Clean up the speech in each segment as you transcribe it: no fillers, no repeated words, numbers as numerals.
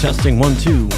Testing 1, 2.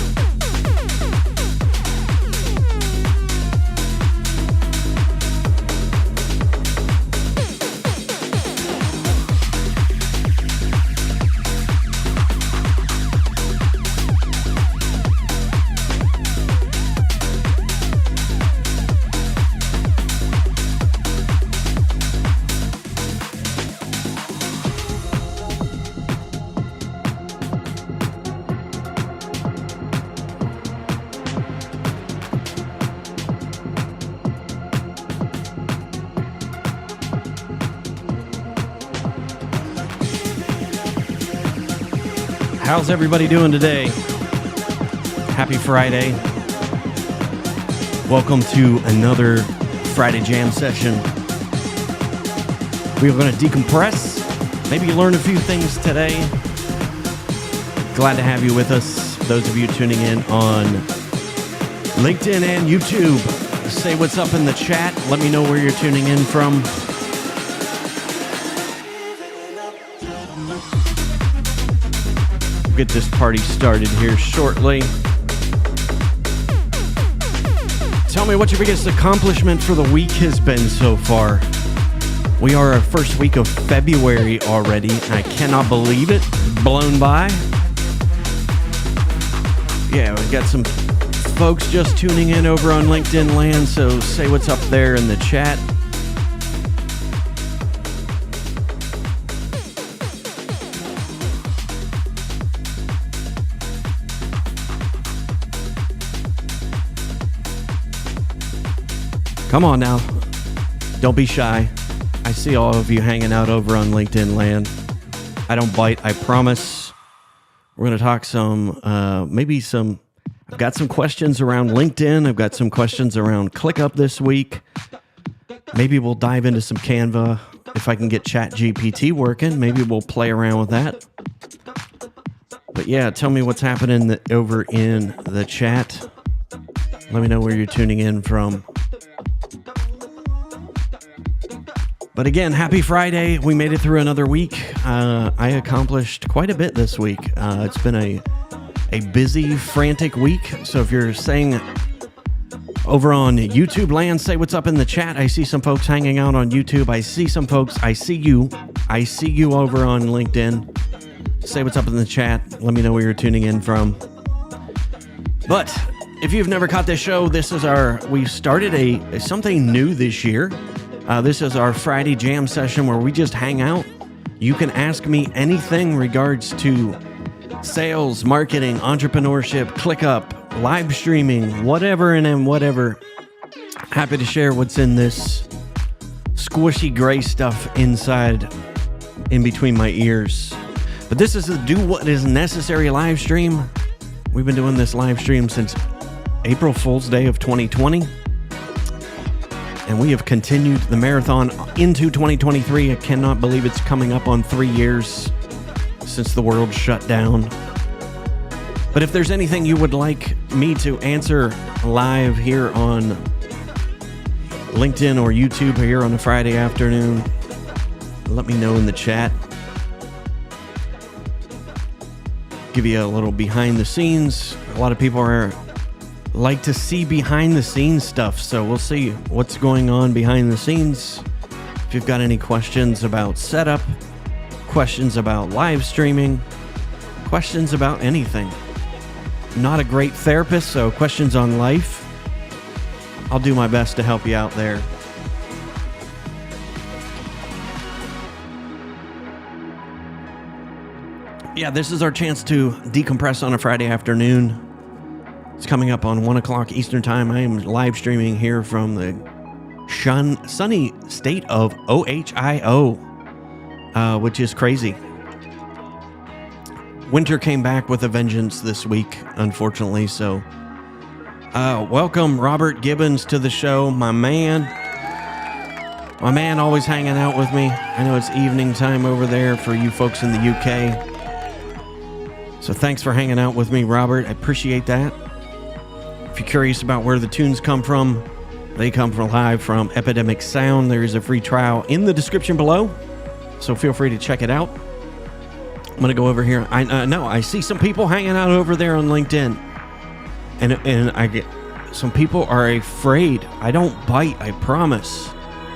How's everybody doing today? Happy Friday. Welcome to another Friday Jam session. We're going to decompress, maybe learn a few things today. Glad to have you with us. Those of you tuning in on LinkedIn and YouTube, say what's up in the chat. Let me know where you're tuning in from. Get this party started here shortly. Tell me what your biggest accomplishment for the week has been so far. We are our first week of February already. I cannot believe it. Blown by. Yeah, we've got some folks just tuning in over on LinkedIn land, so say what's up there in the chat. Come on now. Don't be shy. I see all of you hanging out over on LinkedIn land. I don't bite, I promise. We're going to talk I've got some questions around LinkedIn. I've got some questions around ClickUp this week. Maybe we'll dive into some Canva. If I can get ChatGPT working, maybe we'll play around with that. But yeah, tell me what's happening over in the chat. Let me know where you're tuning in from. But again, happy Friday. We made it through another week. I accomplished quite a bit this week. It's been a busy, frantic week. So if you're saying over on YouTube land, say what's up in the chat. I see some folks hanging out on YouTube. I see some folks. I see you over on LinkedIn. Say what's up in the chat. Let me know where you're tuning in from. But if you've never caught this show, we started something new this year. This is our Friday Jam session where we just hang out. You can ask me anything regards to sales, marketing, entrepreneurship, ClickUp, live streaming, whatever and whatever. Happy to share what's in this squishy gray stuff inside, in between my ears. But this is a Do What Is Necessary live stream. We've been doing this live stream since April Fool's Day of 2020. And we have continued the marathon into 2023. I cannot believe it's coming up on 3 years since the world shut down. But if there's anything you would like me to answer live here on LinkedIn or YouTube here on a Friday afternoon, let me know in the chat. Give you a little behind the scenes. A lot of people like to see behind the scenes stuff, so we'll see what's going on behind the scenes. If you've got any questions about setup, questions about live streaming, questions about anything. I'm not a great therapist, so questions on life, I'll do my best to help you out there. Yeah, this is our chance to decompress on a Friday afternoon. It's coming up on 1 o'clock Eastern Time. I am live streaming here from the sunny state of Ohio, which is crazy. Winter came back with a vengeance this week, unfortunately. So, welcome Robert Gibbons to the show, my man. My man always hanging out with me. I know it's evening time over there for you folks in the UK. So thanks for hanging out with me, Robert. I appreciate that. If you're curious about where the tunes come from, they come from live from Epidemic Sound. There is a free trial in the description below, so feel free to check it out. I'm going to go over here. I know I see some people hanging out over there on LinkedIn. And I get some people are afraid. I don't bite. I promise.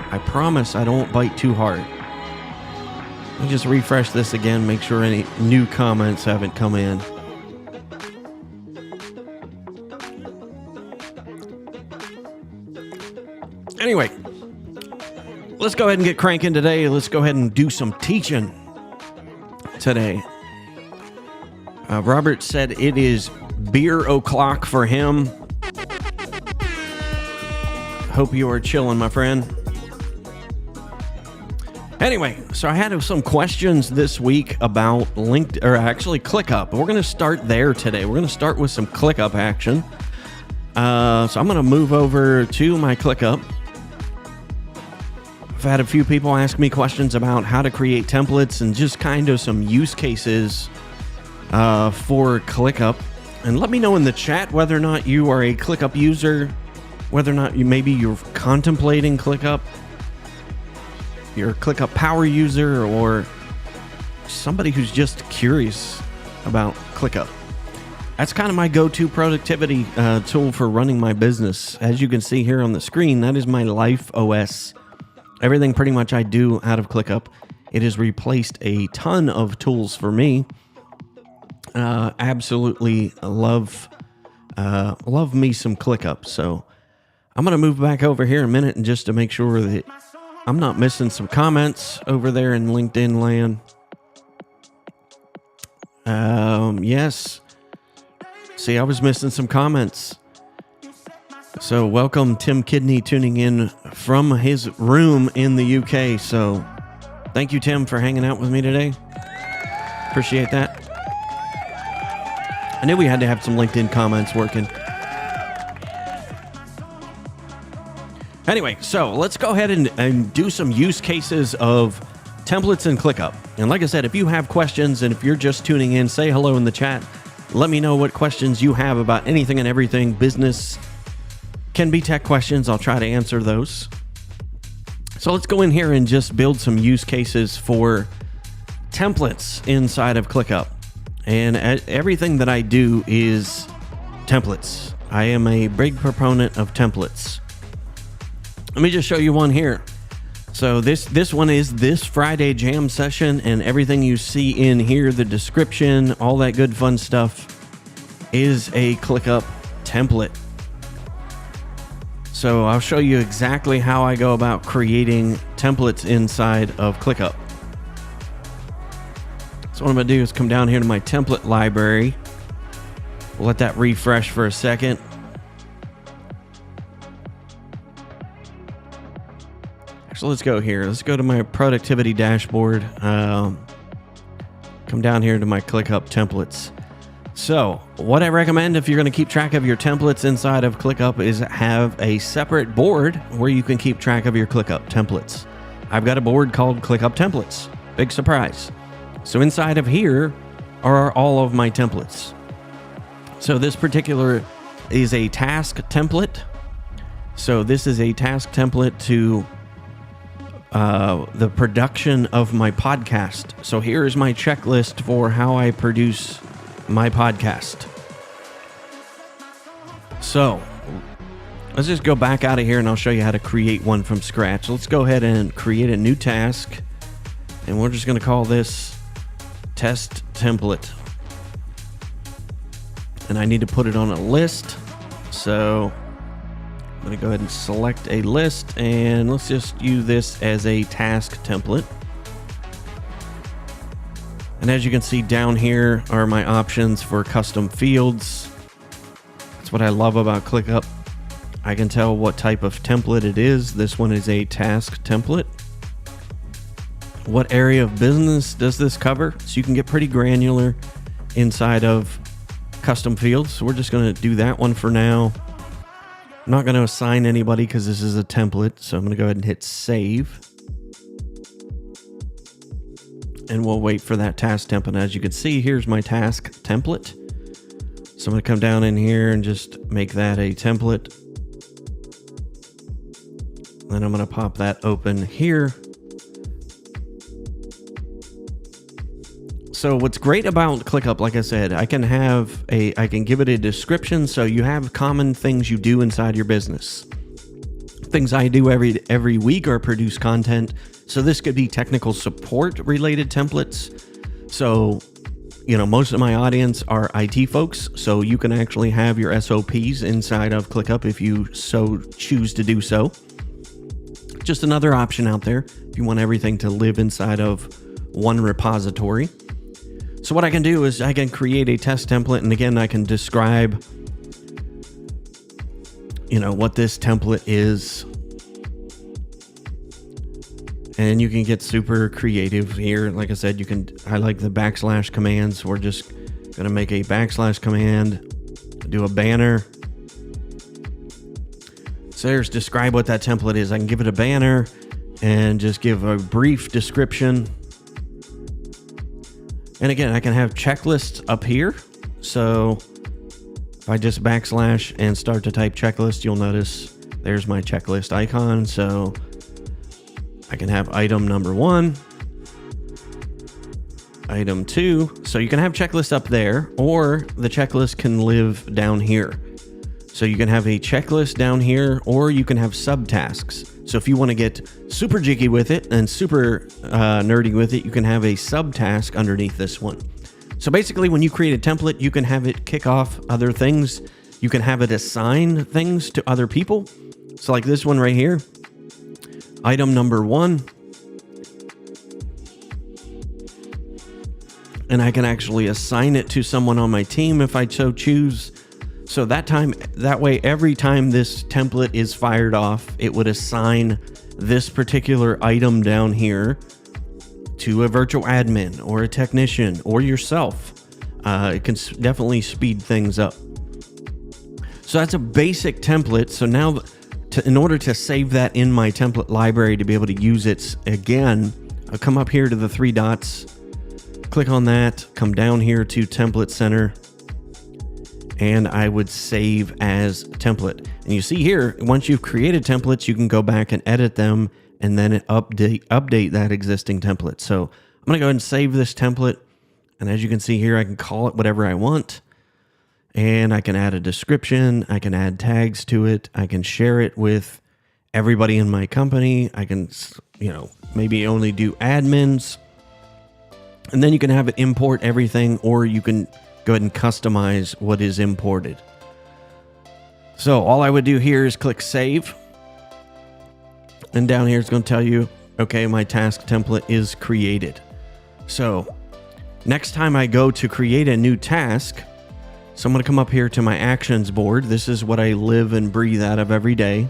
I promise I don't bite too hard. Let me just refresh this again. Make sure any new comments haven't come in. Anyway, let's go ahead and get cranking today. Let's go ahead and do some teaching today. Robert said it is beer o'clock for him. Hope you are chilling, my friend. Anyway, so I had some questions this week about LinkedIn, or actually ClickUp. We're going to start there today. We're going to start with some ClickUp action. So I'm going to move over to my ClickUp. I've had a few people ask me questions about how to create templates and just kind of some use cases for ClickUp. And let me know in the chat whether or not you are a ClickUp user, whether or not you're contemplating ClickUp, you're a ClickUp power user, or somebody who's just curious about ClickUp. That's kind of my go-to productivity tool for running my business. As you can see here on the screen, that is my Life OS. Everything pretty much I do out of ClickUp. It has replaced a ton of tools for me. Absolutely love me some ClickUp. So I'm going to move back over here in a minute and just to make sure that I'm not missing some comments over there in LinkedIn land. Yes. See, I was missing some comments. So welcome Tim Kidney tuning in from his room in the UK. So thank you, Tim, for hanging out with me today. Appreciate that. I knew we had to have some LinkedIn comments working. Anyway, so let's go ahead and do some use cases of templates in ClickUp. And like I said, if you have questions and if you're just tuning in, say hello in the chat. Let me know what questions you have about anything and everything. Business can be tech questions. I'll try to answer those. So let's go in here and just build some use cases for templates inside of ClickUp. And everything that I do is templates. I am a big proponent of templates. Let me just show you one here. So this one is this Friday jam session, and everything you see in here, the description, all that good fun stuff, is a ClickUp template. So I'll show you exactly how I go about creating templates inside of ClickUp. So what I'm going to do is come down here to my template library. We'll let that refresh for a second. So let's go here. Let's go to my productivity dashboard. Come down here to my ClickUp templates. So what I recommend if you're going to keep track of your templates inside of ClickUp is have a separate board where you can keep track of your ClickUp templates. I've got a board called ClickUp Templates. Big surprise. So inside of here are all of my templates. So this particular is a task template. So this is a task template to the production of my podcast. So here is my checklist for how I produce my podcast. So let's just go back out of here and I'll show you how to create one from scratch. Let's go ahead and create a new task, and we're just going to call this test template. And I need to put it on a list. So I'm going to go ahead and select a list, and let's just use this as a task template. And as you can see down here are my options for custom fields. That's what I love about ClickUp. I can tell what type of template it is. This one is a task template. What area of business does this cover? So you can get pretty granular inside of custom fields. So we're just going to do that one for now. I'm not going to assign anybody because this is a template. So I'm going to go ahead and hit save. And we'll wait for that task template. As you can see, here's my task template. So I'm going to come down in here and just make that a template. Then I'm going to pop that open here. So what's great about ClickUp, like I said, I can give it a description, so you have common things you do inside your business. Things I do every week are produce content. So this could be technical support related templates. So, most of my audience are IT folks, so you can actually have your SOPs inside of ClickUp if you so choose to do so. Just another option out there if you want everything to live inside of one repository. So what I can do is I can create a test template, and again, I can describe, what this template is. And you can get super creative here. Like I said, I like the backslash commands. We're just going to make a backslash command, do a banner. So there's describe what that template is. I can give it a banner and just give a brief description. And again, I can have checklists up here. So if I just backslash and start to type checklist, you'll notice there's my checklist icon. So I can have item number 1, item 2. So you can have checklist up there, or the checklist can live down here. So you can have a checklist down here, or you can have subtasks. So if you want to get super jiggy with it and super nerdy with it, you can have a subtask underneath this one. So basically, when you create a template, you can have it kick off other things. You can have it assign things to other people. So like this one right here. Item number 1, and I can actually assign it to someone on my team if I so choose. So that way, every time this template is fired off, it would assign this particular item down here to a virtual admin or a technician or yourself. It can definitely speed things up. So that's a basic template. So now, in order to save that in my template library to be able to use it again, I'll come up here to the 3 dots, click on that, come down here to Template Center, and I would save as template. And you see here, once you've created templates, you can go back and edit them and then update that existing template. So I'm going to go ahead and save this template. And as you can see here, I can call it whatever I want. And I can add a description, I can add tags to it, I can share it with everybody in my company, I can, maybe only do admins, and then you can have it import everything, or you can go ahead and customize what is imported. So all I would do here is click Save, and down here it's going to tell you, okay, my task template is created. So next time I go to create a new task, so I'm going to come up here to my actions board. This is what I live and breathe out of every day.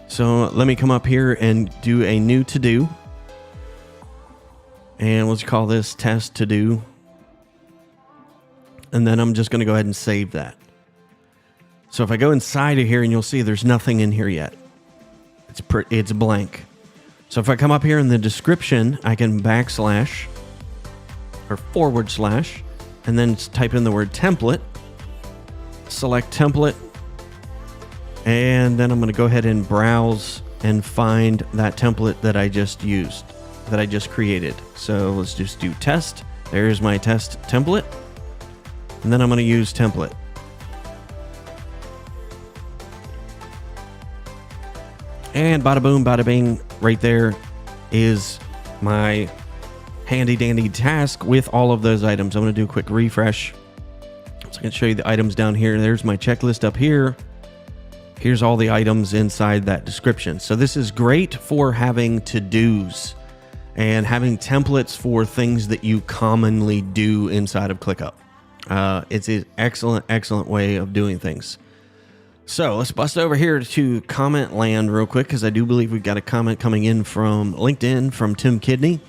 So let me come up here and do a new to-do. And let's call this test to-do. And then I'm just going to go ahead and save that. So if I go inside of here, and you'll see there's nothing in here yet. It's blank. So if I come up here in the description, I can backslash or /, and then type in the word template, select template, and then I'm going to go ahead and browse and find that template that I just used, that I just created. So let's just do test. There's my test template, and then I'm going to use template. And bada boom, bada bing, right there is my handy dandy task with all of those items. I'm going to do a quick refresh. So I can show you the items down here. There's my checklist up here. Here's all the items inside that description. So this is great for having to-dos and having templates for things that you commonly do inside of ClickUp. It's an excellent way of doing things. So let's bust over here to comment land real quick, because I do believe we've got a comment coming in from LinkedIn from Tim Kidney.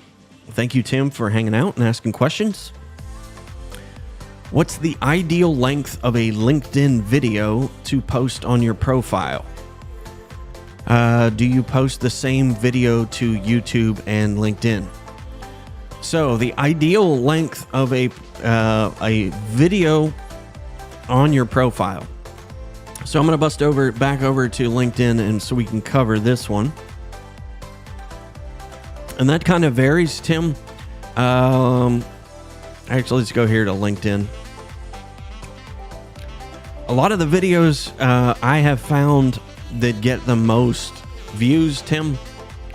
Thank you, Tim, for hanging out and asking questions. What's the ideal length of a LinkedIn video to post on your profile? Do you post the same video to YouTube and LinkedIn? So the ideal length of a video on your profile. So I'm going to bust back over to LinkedIn, and so we can cover this one. And that kind of varies, Tim. Actually, let's go here to LinkedIn. A lot of the videos I have found that get the most views, Tim,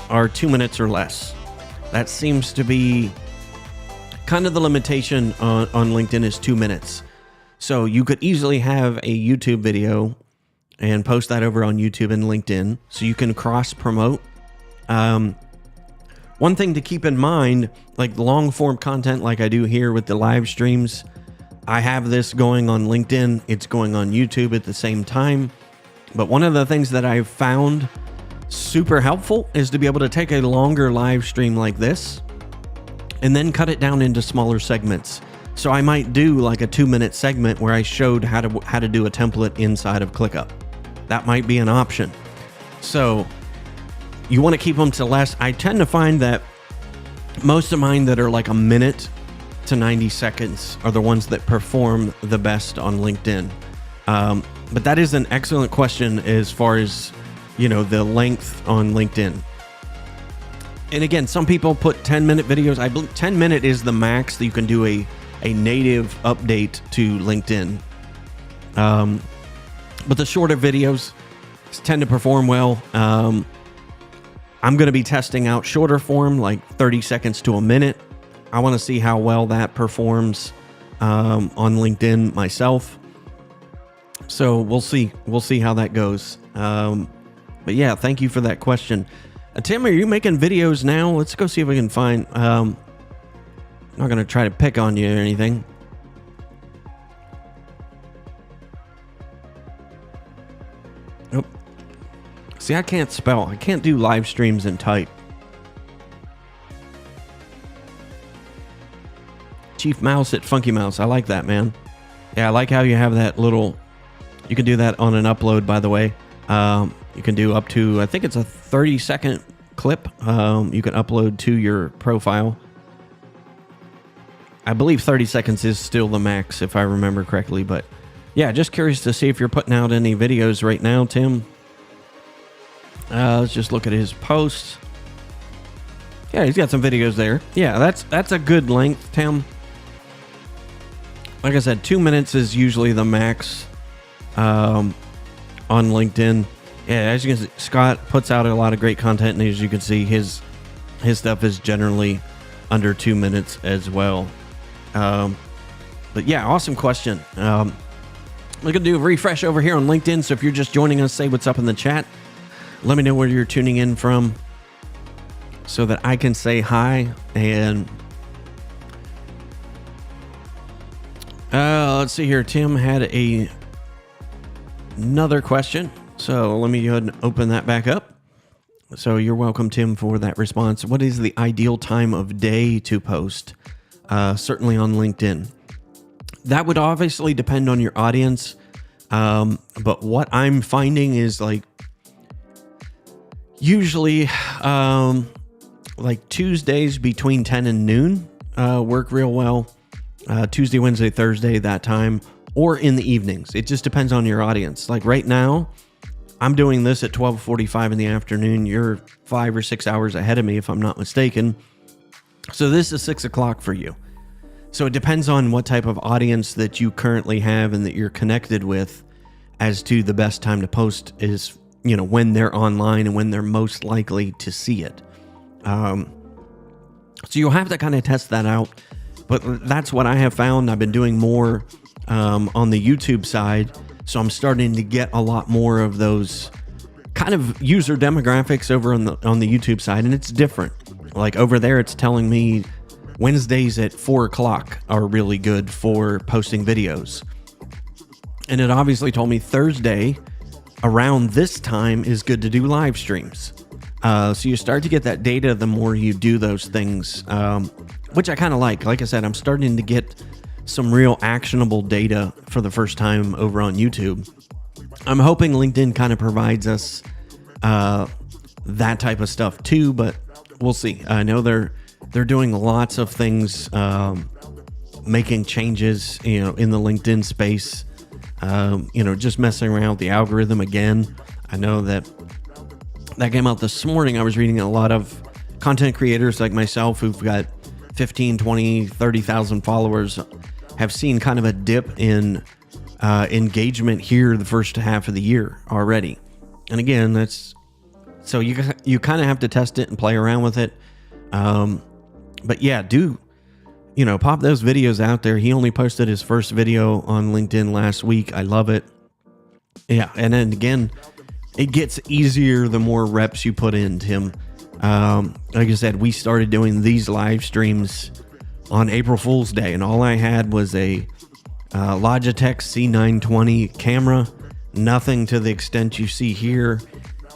are 2 minutes or less. That seems to be kind of the limitation on LinkedIn, is 2 minutes. So you could easily have a YouTube video and post that over on YouTube and LinkedIn, so you can cross promote. One thing to keep in mind, like long form content like I do here with the live streams, I have this going on LinkedIn, it's going on YouTube at the same time. But one of the things that I've found super helpful is to be able to take a longer live stream like this and then cut it down into smaller segments. So I might do like a 2-minute segment where I showed how to do a template inside of ClickUp. That might be an option. So you want to keep them to less. I tend to find that most of mine that are like a minute to 90 seconds are the ones that perform the best on LinkedIn. But that is an excellent question as far as, you know, the length on LinkedIn. And again, some people put 10-minute videos. I believe 10-minute is the max that you can do a native update to LinkedIn. But the shorter videos tend to perform well. I'm going to be testing out shorter form, like 30 seconds to a minute. I want to see how well that performs on LinkedIn myself. So we'll see. We'll see how that goes. But yeah, thank you for that question. Tim, are you making videos now? Let's go see if we can find... I'm not going to try to pick on you or anything. Nope. See, I can't spell. I can't do live streams and type. Chief Mouse at Funky Mouse. I like that, man. Yeah, I like how you have that little... You can do that on an upload, by the way. You can do up to, I think it's a 30-second clip. You can upload to your profile. I believe 30 seconds is still the max, if I remember correctly. But yeah, just curious to see if you're putting out any videos right now, Tim. Let's just look at his posts. Yeah, he's got some videos there. Yeah, that's a good length, Tim. Like I said, 2 minutes is usually the max on LinkedIn. Yeah, as you can see, Scott puts out a lot of great content, and as you can see, his stuff is generally under 2 minutes as well. But yeah, awesome question. We're going to do a refresh over here on LinkedIn, so if you're just joining us, say what's up in the chat. Let me know where you're tuning in from so that I can say hi. And let's see here. Tim had another question. So let me go ahead and open that back up. So you're welcome, Tim, for that response. What is the ideal time of day to post? Certainly on LinkedIn. That would obviously depend on your audience. But what I'm finding is like usually like Tuesdays between 10 and noon work real well. Tuesday, Wednesday, Thursday, that time, or in the evenings. It just depends on your audience. Like right now, I'm doing this at 12:45 in the afternoon. You're 5 or 6 hours ahead of me, if I'm not mistaken. So this is 6 o'clock for you. So it depends on what type of audience that you currently have and that you're connected with as to the best time to post is, you know, when they're online and when they're most likely to see it. So you'll have to kind of test that out. But that's what I have found. I've been doing more on the YouTube side. So I'm starting to get a lot more of those kind of user demographics over on the YouTube side. And it's different. Like over there, it's telling me Wednesdays at 4 o'clock are really good for posting videos. And it obviously told me Thursday around this time is good to do live streams. So you start to get that data the more you do those things, which I kind of like. Like I said, I'm starting to get some real actionable data for the first time over on YouTube. I'm hoping LinkedIn kind of provides us that type of stuff too, but we'll see. I know they're doing lots of things, making changes, you know, in the LinkedIn space. You know, just messing around with the algorithm again. I know that came out this morning. I was reading a lot of content creators like myself who've got 15, 20, 30,000 followers have seen kind of a dip in engagement here the first half of the year already. And again, that's so you kind of have to test it and play around with it. But yeah, pop those videos out there. He only posted his first video on LinkedIn last week. I love it. Yeah, and then again, it gets easier the more reps you put in, Tim. Like I said, we started doing these live streams on April Fool's Day, and all I had was a Logitech C920 camera, nothing to the extent you see here,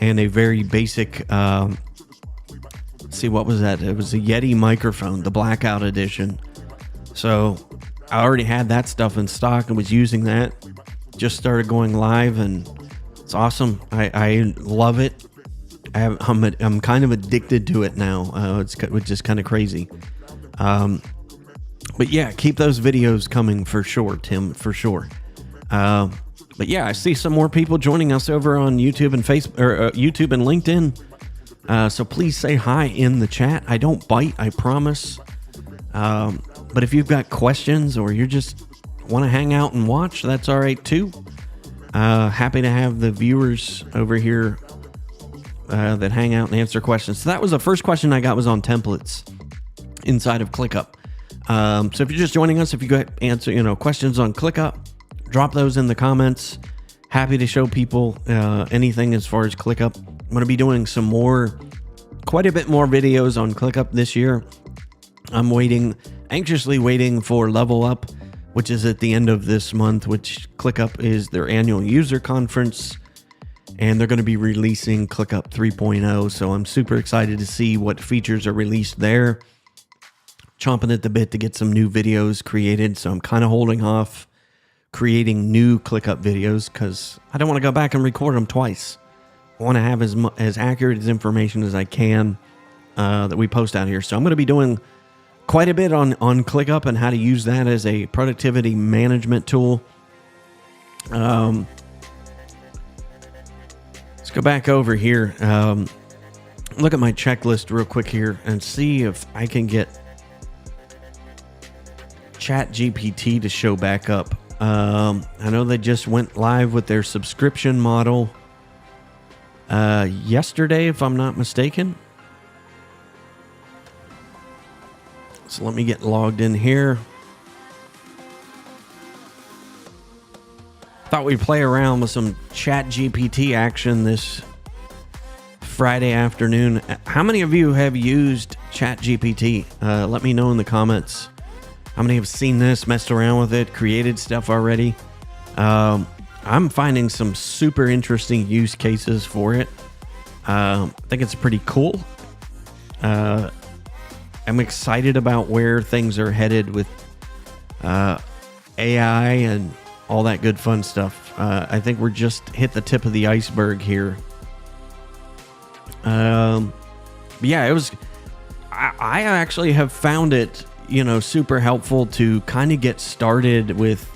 and a very basic, what was that? It was a Yeti microphone, the Blackout Edition. So I already had that stuff in stock and was using that. Just started going live, and it's awesome. I love it. I'm kind of addicted to it now. It's just kind of crazy. But yeah, keep those videos coming for sure, Tim, for sure. But yeah, I see some more people joining us over on YouTube and Facebook, or YouTube and LinkedIn. So please say hi in the chat. I don't bite, I promise. But if you've got questions or you just want to hang out and watch, that's all right too. Happy to have the viewers over here that hang out and answer questions. So that was the first question I got, was on templates inside of ClickUp. So if you're just joining us, if you got questions on ClickUp, drop those in the comments. Happy to show people anything as far as ClickUp. I'm going to be doing quite a bit more videos on ClickUp this year. I'm anxiously waiting for Level Up, which is at the end of this month, which ClickUp is their annual user conference, and they're going to be releasing ClickUp 3.0. So I'm super excited to see what features are released there. Chomping at the bit to get some new videos created. So I'm kind of holding off creating new ClickUp videos because I don't want to go back and record them twice. I want to have as accurate as information as I can that we post out here. So I'm going to be doing quite a bit on ClickUp and how to use that as a productivity management tool. Let's go back over here. Look at my checklist real quick here and see if I can get ChatGPT to show back up. I know they just went live with their subscription model yesterday, if I'm not mistaken. So let me get logged in here. Thought we'd play around with some ChatGPT action this Friday afternoon. How many of you have used ChatGPT? Let me know in the comments. How many have seen this, messed around with it, created stuff already? I'm finding some super interesting use cases for it. I think it's pretty cool. I'm excited about where things are headed with AI and all that good fun stuff. I think we're just hit the tip of the iceberg here. Yeah, it was. I actually have found it, super helpful to kind of get started with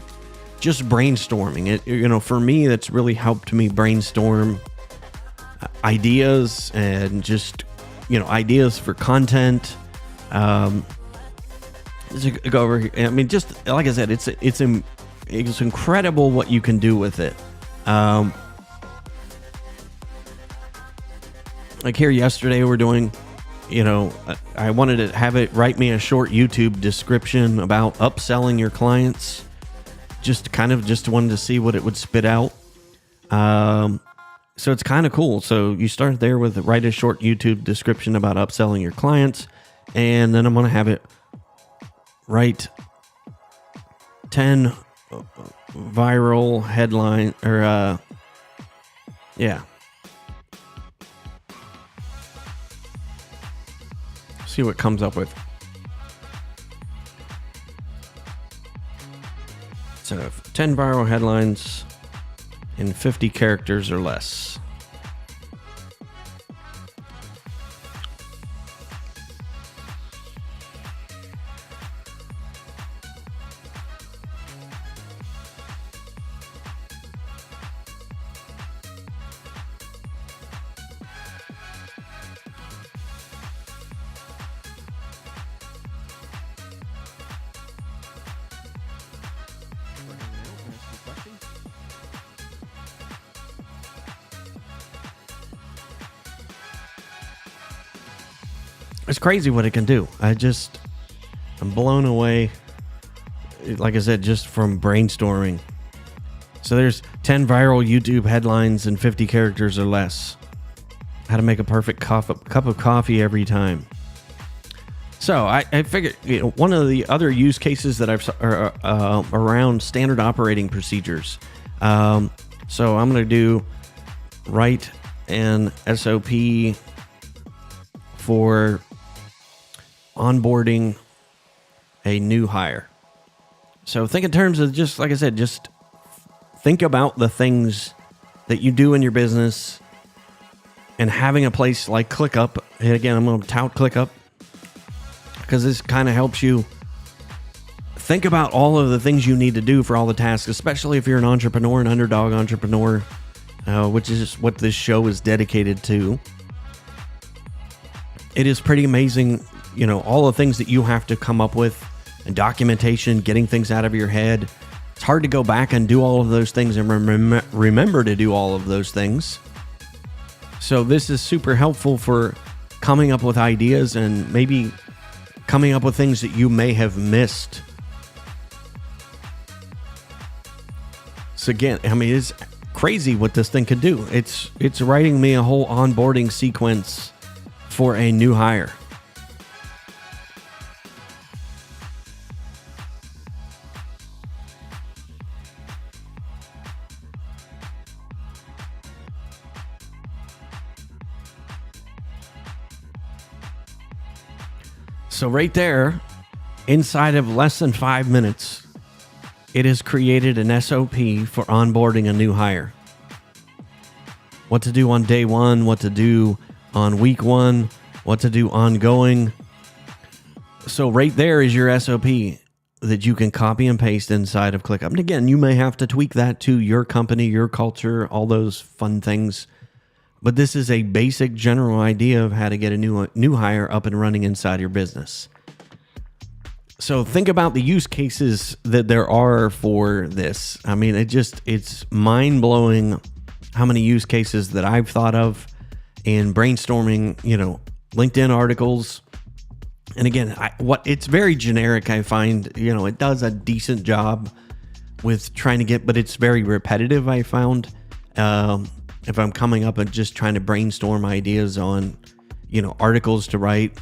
just brainstorming. It, for me, that's really helped me brainstorm ideas and just, ideas for content. Let's go over here. I mean, just like I said, it's incredible what you can do with it. Like here yesterday, we're doing, I wanted to have it write me a short YouTube description about upselling your clients. Just wanted to see what it would spit out. So it's kind of cool. So you start there with write a short YouTube description about upselling your clients. And then I'm going to have it write 10 viral headline or, yeah. See what it comes up with. So 10 viral headlines in 50 characters or less. It's crazy what it can do. I'm blown away, like I said, just from brainstorming. So there's 10 viral YouTube headlines in 50 characters or less. How to make a perfect cup of coffee every time. So I figured, one of the other use cases that I've around standard operating procedures. So I'm going to write an SOP for onboarding a new hire. So think in terms of, just like I said, just think about the things that you do in your business and having a place like ClickUp. And again, I'm going to tout ClickUp because this kind of helps you think about all of the things you need to do for all the tasks, especially if you're an entrepreneur, an underdog entrepreneur, which is what this show is dedicated to. It is pretty amazing, all the things that you have to come up with and documentation, getting things out of your head. It's hard to go back and do all of those things and remember to do all of those things. So this is super helpful for coming up with ideas and maybe coming up with things that you may have missed. So again, it's crazy what this thing could do. It's writing me a whole onboarding sequence for a new hire. So right there, inside of less than 5 minutes, it has created an SOP for onboarding a new hire. What to do on day one, what to do on week one, what to do ongoing. So right there is your SOP that you can copy and paste inside of ClickUp. And again, you may have to tweak that to your company, your culture, all those fun things. But this is a basic general idea of how to get a new hire up and running inside your business. So think about the use cases that there are for this. It's mind-blowing how many use cases that I've thought of in brainstorming, LinkedIn articles. And again, it's very generic, I find. It does a decent job with trying to get, but it's very repetitive, I found. If I'm coming up and just trying to brainstorm ideas on, articles to write.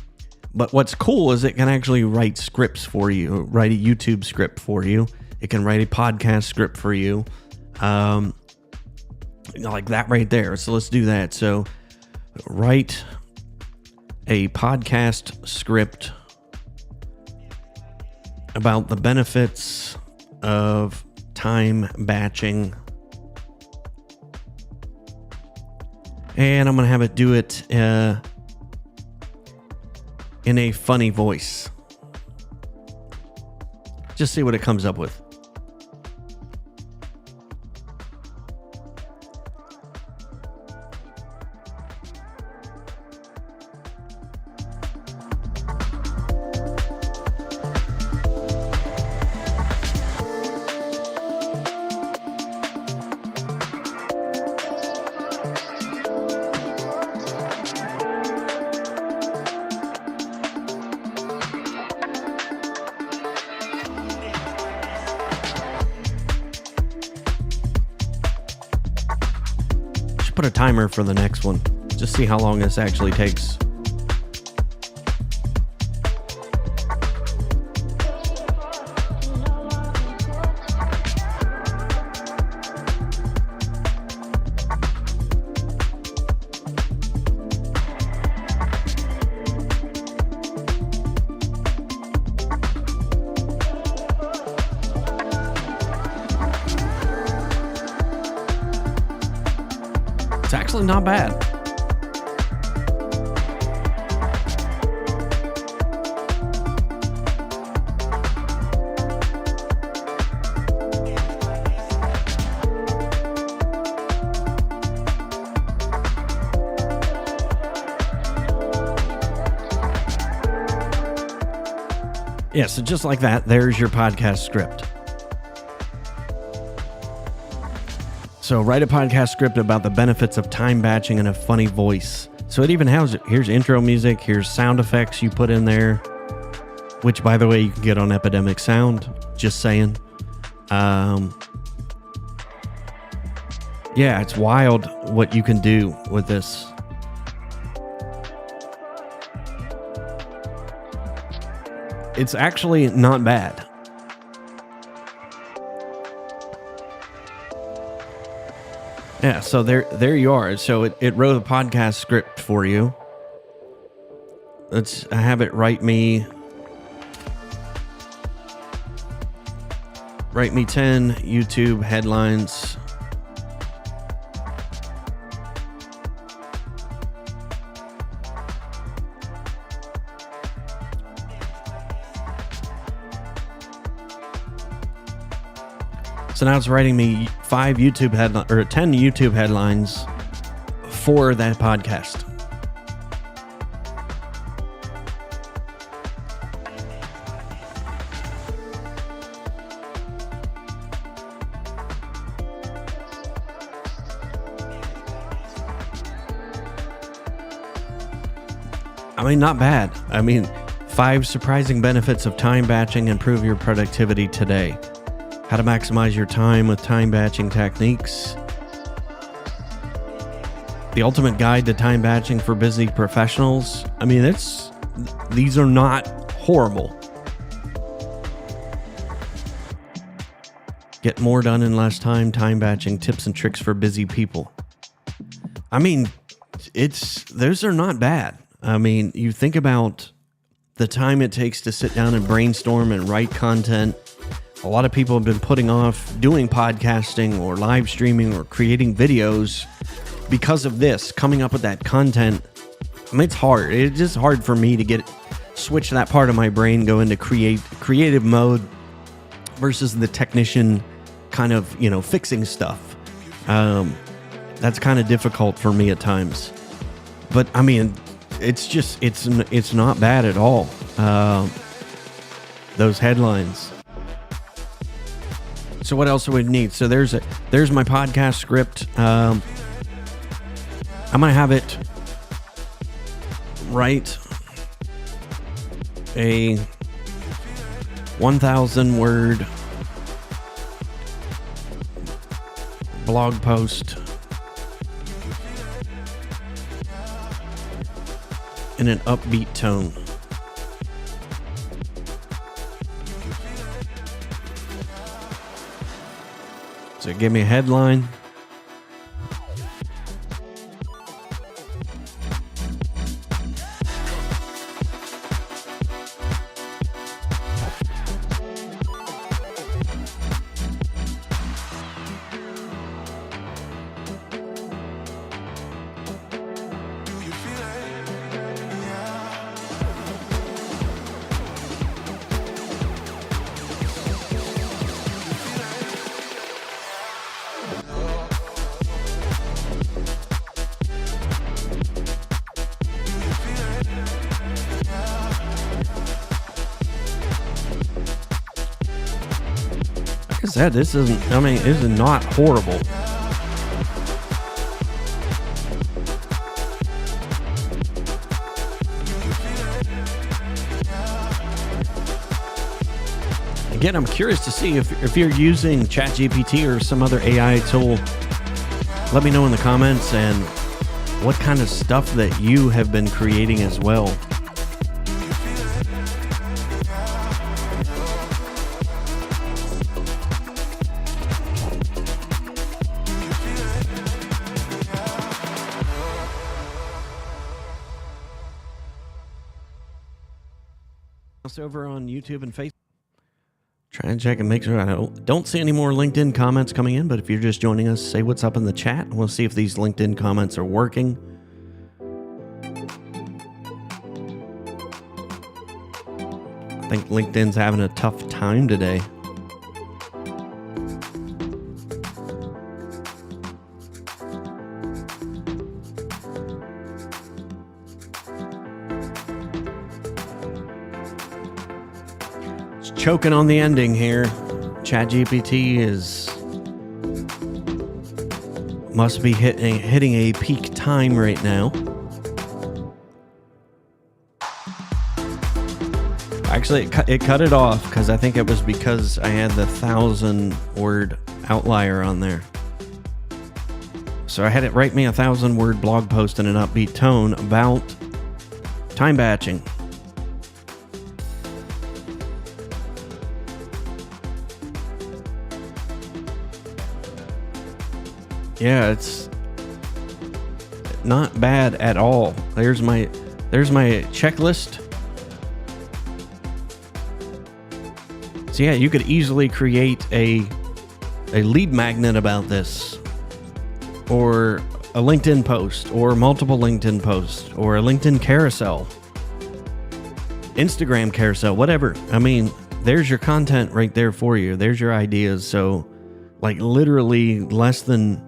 But what's cool is it can actually write scripts for you, write a YouTube script for you. It can write a podcast script for you. Like that right there. So let's do that. So write a podcast script about the benefits of time batching. And I'm going to have it do it in a funny voice. Just see what it comes up with. Put a timer for the next one. Just see how long this actually takes. It's actually not bad. Yeah, so just like that, there's your podcast script. So write a podcast script about the benefits of time batching in a funny voice. So it even has, here's intro music, here's sound effects you put in there, which, by the way, you can get on Epidemic Sound, just saying. Yeah, it's wild what you can do with this. It's actually not bad. Yeah, so there you are. So it wrote a podcast script for you. Let's have it write me 10 YouTube headlines. So now it's writing me 10 YouTube headlines for that podcast. I mean, not bad. I mean, 5 surprising benefits of time batching improve your productivity today. How to maximize your time with time batching techniques. The ultimate guide to time batching for busy professionals. I mean, these are not horrible. Get more done in less time. Time batching tips and tricks for busy people. I mean, those are not bad. I mean, you think about the time it takes to sit down and brainstorm and write content. A lot of people have been putting off doing podcasting or live streaming or creating videos because of this, coming up with that content. I mean, it's hard. It's just hard for me to switch that part of my brain, go into creative mode versus the technician kind of, fixing stuff. That's kind of difficult for me at times. But I mean, it's not bad at all. Those headlines. So what else do we need? So there's my podcast script. I'm gonna have it write a 1,000 word blog post in an upbeat tone. So give me a headline. Like I said, this is not horrible. Again, I'm curious to see if you're using ChatGPT or some other AI tool. Let me know in the comments and what kind of stuff that you have been creating as well. Over on YouTube and Facebook. Try and check and make sure I don't see any more LinkedIn comments coming in, but if you're just joining us, say what's up in the chat. We'll see if these LinkedIn comments are working. I think LinkedIn's having a tough time today. Choking on the ending here. ChatGPT must be hitting a peak time right now. Actually, it cut it off because I think it was because I had the 1,000-word outlier on there. So I had it write me a 1,000-word blog post in an upbeat tone about time batching. Yeah, it's not bad at all. There's my checklist. So yeah, you could easily create a lead magnet about this, or a LinkedIn post, or multiple LinkedIn posts, or a LinkedIn carousel, Instagram carousel, whatever. I mean, there's your content right there for you. There's your ideas. So like literally less than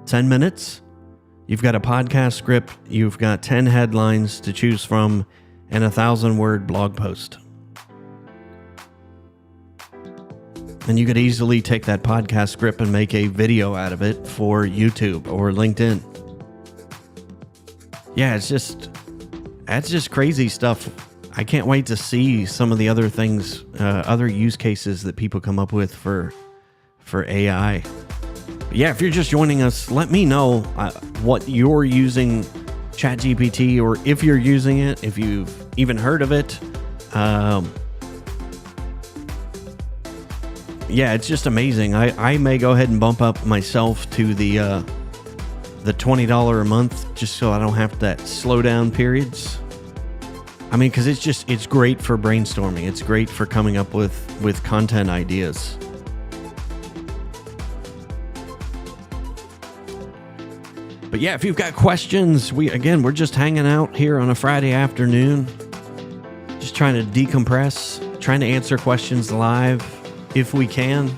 10 minutes, you've got a podcast script, you've got 10 headlines to choose from, and a 1,000-word blog post. And you could easily take that podcast script and make a video out of it for YouTube or LinkedIn. Yeah, that's just crazy stuff. I can't wait to see some of the other things, other use cases that people come up with for AI. But yeah, if you're just joining us, let me know what you're using ChatGPT, or if you're using it, if you've even heard of it. Yeah, it's just amazing. I may go ahead and bump up myself to the $20 a month, just so I don't have that slow down periods. I mean, because it's great for brainstorming. It's great for coming up with content ideas. But yeah, if you've got questions, we're just hanging out here on a Friday afternoon, just trying to decompress, trying to answer questions live if we can.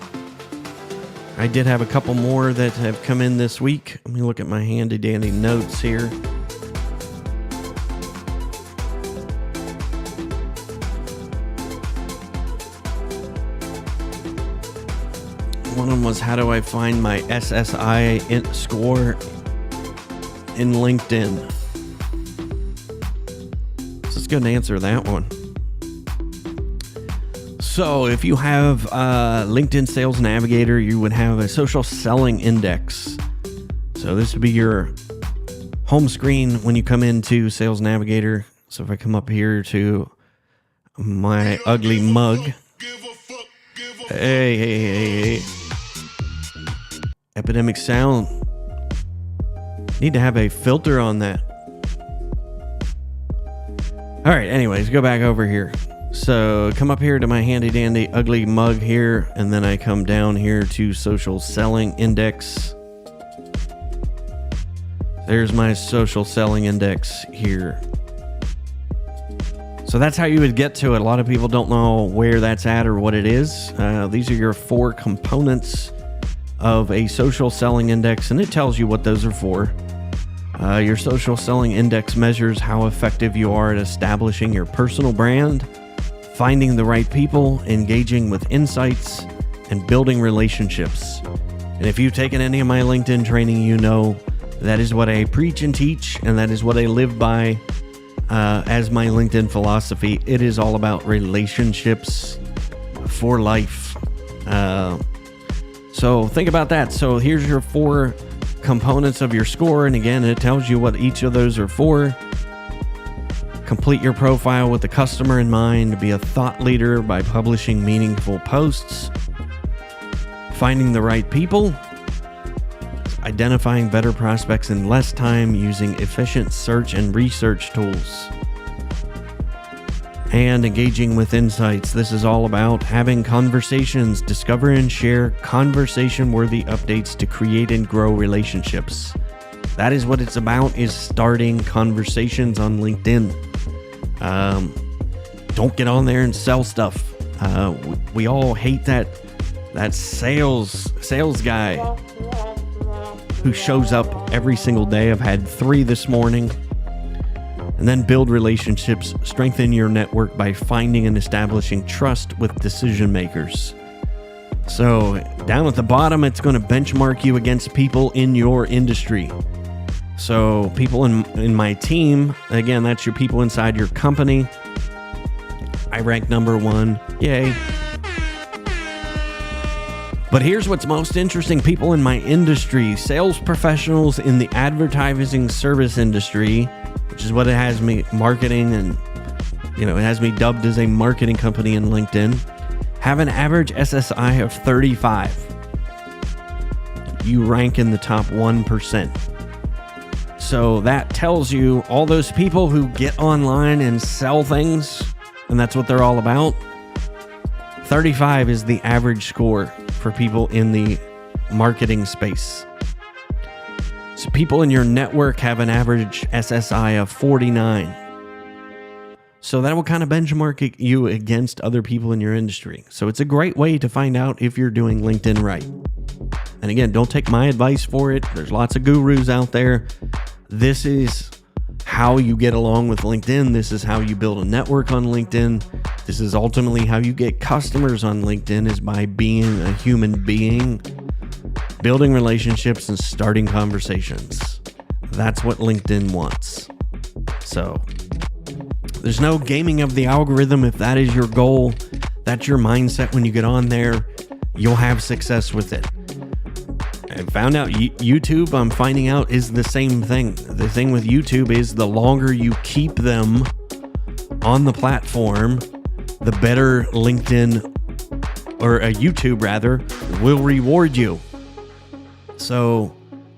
I did have a couple more that have come in this week. Let me look at my handy dandy notes here. One of them was, how do I find my SSI score in LinkedIn? So let's go and answer that one. So if you have LinkedIn Sales Navigator, you would have a social selling index. So this would be your home screen when you come into Sales Navigator. So if I come up here to my ugly mug. Hey. Epidemic sound. Need to have a filter on that. All right, anyways, go back over here. So come up here to my handy dandy ugly mug here, and then I come down here to social selling index. There's my social selling index here. So that's how you would get to it. A lot of people don't know where that's at or what it is. These are your 4 components of a social selling index, and it tells you what those are for. Your social selling index measures how effective you are at establishing your personal brand, finding the right people, engaging with insights, and building relationships. And if you've taken any of my LinkedIn training, you know that is what I preach and teach, and that is what I live by as my LinkedIn philosophy. It is all about relationships for life. So think about that. So here's your 4 components of your score, and again, it tells you what each of those are for. Complete your profile with the customer in mind. Be a thought leader by publishing meaningful posts. Finding the right people. Identifying better prospects in less time using efficient search and research tools. And engaging with insights. This is all about having conversations, discover and share conversation-worthy updates to create and grow relationships. That is what it's about, is starting conversations on LinkedIn. Don't get on there and sell stuff. We all hate that sales guy who shows up every single day. I've had 3 this morning. And then build relationships, strengthen your network by finding and establishing trust with decision makers. So down at the bottom, it's going to benchmark you against people in your industry. So people in my team, again, that's your people inside your company. I rank number 1. Yay. But here's what's most interesting. People in my industry, sales professionals in the advertising service industry, which is what it has me, marketing, and it has me dubbed as a marketing company in LinkedIn, have an average SSI of 35. You rank in the top 1%. So that tells you all those people who get online and sell things, and that's what they're all about. 35 is the average score for people in the marketing space. So people in your network have an average SSI of 49. So that will kind of benchmark you against other people in your industry. So it's a great way to find out if you're doing LinkedIn right. And again, don't take my advice for it. There's lots of gurus out there. This is how you get along with LinkedIn. This is how you build a network on LinkedIn. This is ultimately how you get customers on LinkedIn, is by being a human being, building relationships, and starting conversations. That's what LinkedIn wants. So there's no gaming of the algorithm. If that is your goal, that's your mindset when you get on there, you'll have success with it. I found out YouTube, I'm finding out, is the same thing. The thing with YouTube is the longer you keep them on the platform, the better LinkedIn, or YouTube rather, will reward you. So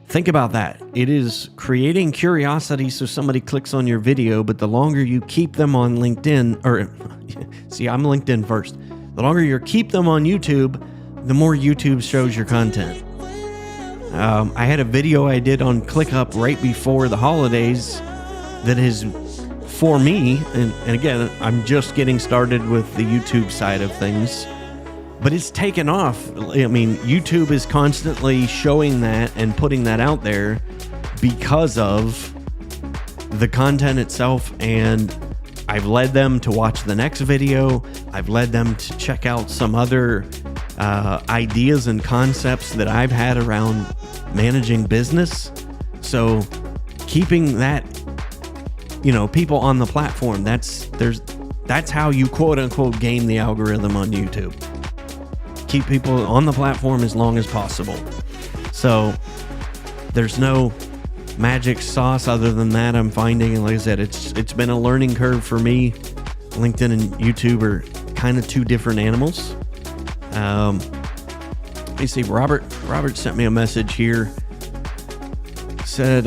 think about that. It is creating curiosity so somebody clicks on your video, but the longer you keep them on LinkedIn, or see, I'm LinkedIn first. The longer you keep them on YouTube, the more YouTube shows your content. I had a video I did on ClickUp right before the holidays that is for me, and again, I'm just getting started with the YouTube side of things, but it's taken off. I mean, YouTube is constantly showing that and putting that out there because of the content itself, and I've led them to watch the next video. I've led them to check out some other ideas and concepts that I've had around managing business. So keeping that, people on the platform, that's how you quote unquote game the algorithm on YouTube. Keep people on the platform as long as possible. So there's no magic sauce other than that, I'm finding. And like I said, it's been a learning curve for me. LinkedIn and YouTube are kind of two different animals. Let me see. Robert sent me a message here. Said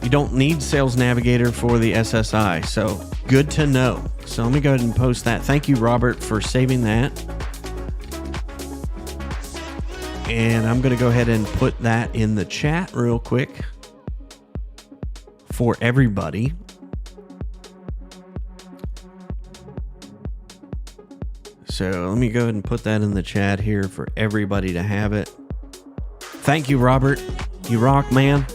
you don't need Sales Navigator for the SSI. So good to know. So let me go ahead and post that. Thank you, Robert, for saving that. And I'm going to go ahead and put that in the chat real quick for everybody. So let me go ahead and put that in the chat here for everybody to have it. Thank you, Robert. You rock, man.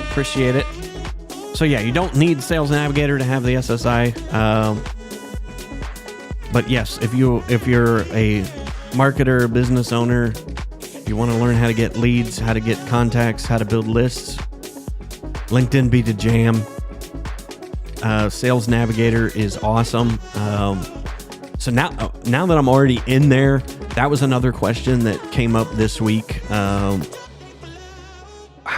Appreciate it. So yeah, you don't need Sales Navigator to have the SSI. But yes, if you're a marketer, business owner, you want to learn how to get leads, how to get contacts, how to build lists, LinkedIn be the jam. Sales Navigator is awesome. So now that I'm already in there, that was another question that came up this week. How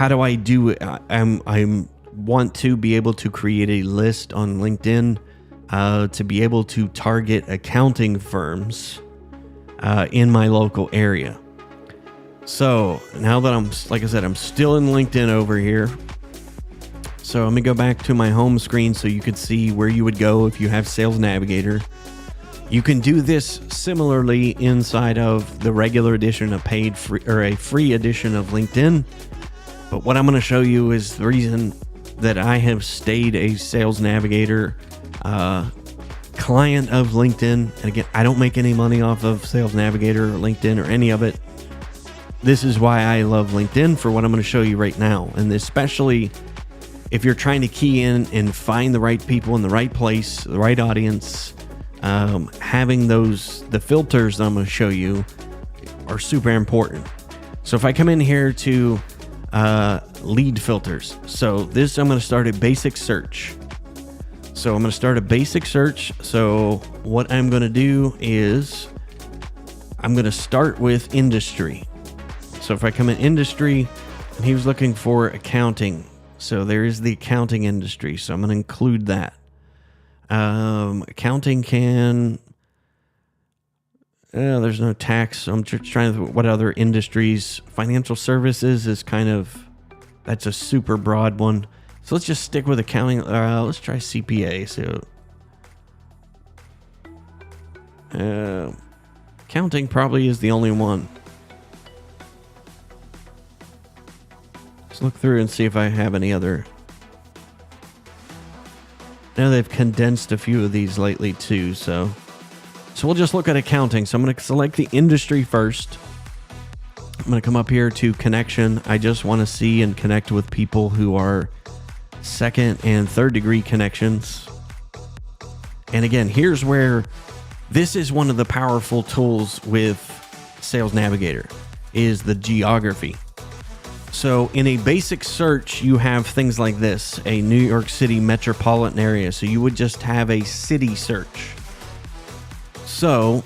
do I do it? I want to be able to create a list on LinkedIn to be able to target accounting firms in my local area. So now that I'm still in LinkedIn over here. So let me go back to my home screen so you could see where you would go if you have Sales Navigator. You can do this similarly inside of the regular edition of a free edition of LinkedIn. But what I'm going to show you is the reason that I have stayed a Sales Navigator client of LinkedIn. And again, I don't make any money off of Sales Navigator or LinkedIn or any of it. This is why I love LinkedIn, for what I'm going to show you right now. And especially if you're trying to key in and find the right people in the right place, the right audience, having the filters that I'm going to show you are super important. So if I come in here to lead filters, so this I'm going to start at basic search. So I'm going to start a basic search. So what I'm going to do is I'm going to start with industry. So if I come in industry, and he was looking for accounting. So there is the accounting industry. So I'm going to include that. Accounting can... there's no tax. So I'm just trying to... What other industries? Financial services is kind of... That's a super broad one. So let's just stick with accounting. Let's try CPA. So... accounting probably is the only one. Let's look through and see if I have any other... Now they've condensed a few of these lately too, so we'll just look at accounting. So I'm going to select the industry first. I'm going to come up here to connection. I just want to see and connect with people who are second and third degree connections. And again, here's where this is one of the powerful tools with Sales Navigator is the geography. So in a basic search, you have things like this, a New York City metropolitan area. So you would just have a city search. So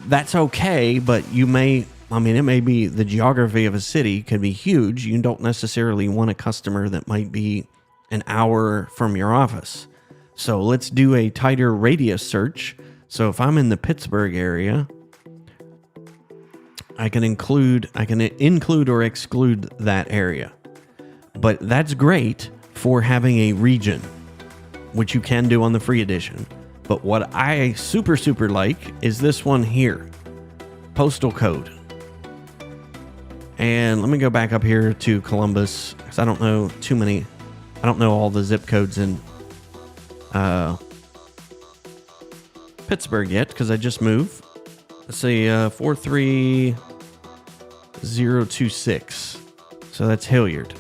that's okay, but you may, it may be the geography of a city could be huge. You don't necessarily want a customer that might be an hour from your office. So let's do a tighter radius search. So if I'm in the Pittsburgh area, I can include or exclude that area. But that's great for having a region, which you can do on the free edition. But what I super like is this one here, postal code. And let me go back up here to Columbus, because I don't know I don't know all the zip codes in Pittsburgh yet, because I just moved. Let's say 43026. So that's Hilliard.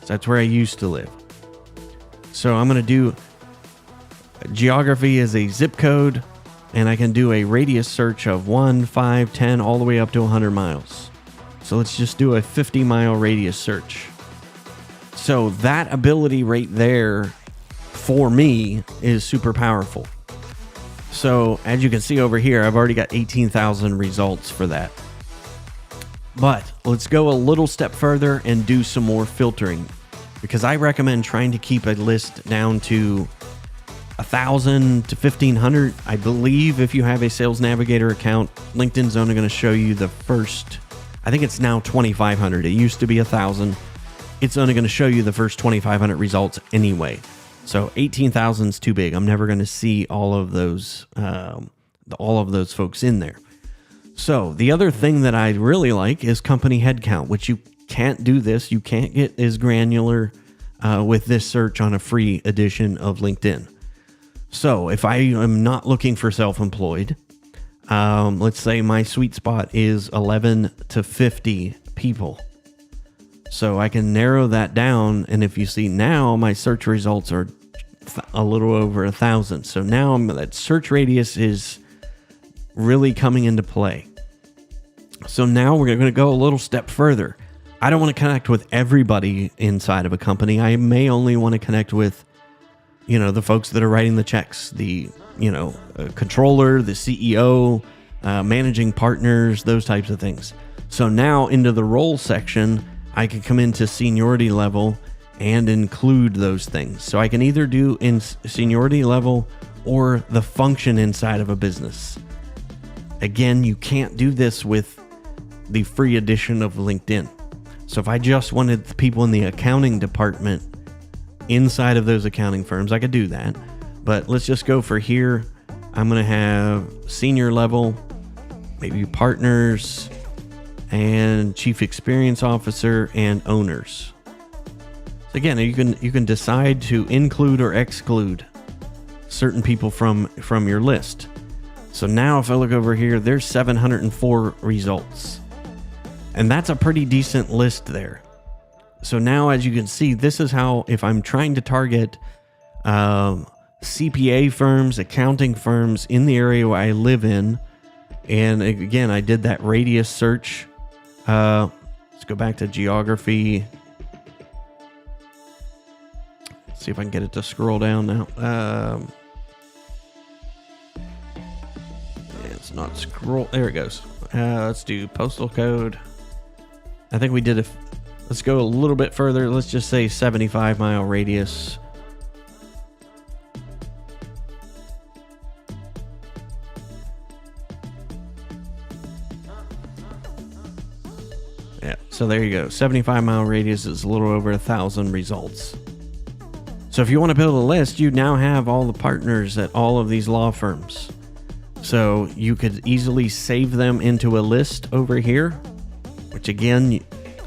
So that's where I used to live. So I'm going to do geography as a zip code, and I can do a radius search of 1, 5, 10, all the way up to 100 miles. So let's just do a 50-mile radius search. So that ability right there for me is super powerful. So as you can see over here, I've already got 18,000 results for that. But let's go a little step further and do some more filtering, because I recommend trying to keep a list down to 1,000 to 1,500. I believe if you have a Sales Navigator account, LinkedIn's only going to show you the first, I think it's now 2,500. It used to be 1,000. It's only going to show you the first 2,500 results anyway. So 18,000 is too big. I'm never going to see all of those folks in there. So the other thing that I really like is company headcount, which you can't do this. You can't get as granular with this search on a free edition of LinkedIn. So if I am not looking for self-employed, let's say my sweet spot is 11 to 50 people. So I can narrow that down. And if you see now, my search results are a little over 1,000. So now that search radius is really coming into play. So now we're going to go a little step further. I don't want to connect with everybody inside of a company. I may only want to connect with, the folks that are writing the checks, the, controller, the CEO, managing partners, those types of things. So now into the role section, I can come into seniority level and include those things. So I can either do in seniority level or the function inside of a business. Again, you can't do this with the free edition of LinkedIn. So if I just wanted the people in the accounting department inside of those accounting firms, I could do that. But let's just go for here. I'm going to have senior level, maybe partners, and chief experience officer and owners. So again, you can decide to include or exclude certain people from your list. So now if I look over here, there's 704 results. And that's a pretty decent list there. So now, as you can see, this is how, if I'm trying to target CPA firms, accounting firms in the area where I live in, and again, I did that radius search. Let's go back to geography. See if I can get it to scroll down now. It's not scroll. There it goes. Let's do postal code. I think we did let's go a little bit further. Let's just say 75-mile radius. Yeah, so there you go. 75-mile radius is a little over 1,000 results. So if you want to build a list, you now have all the partners at all of these law firms. So you could easily save them into a list over here, which again,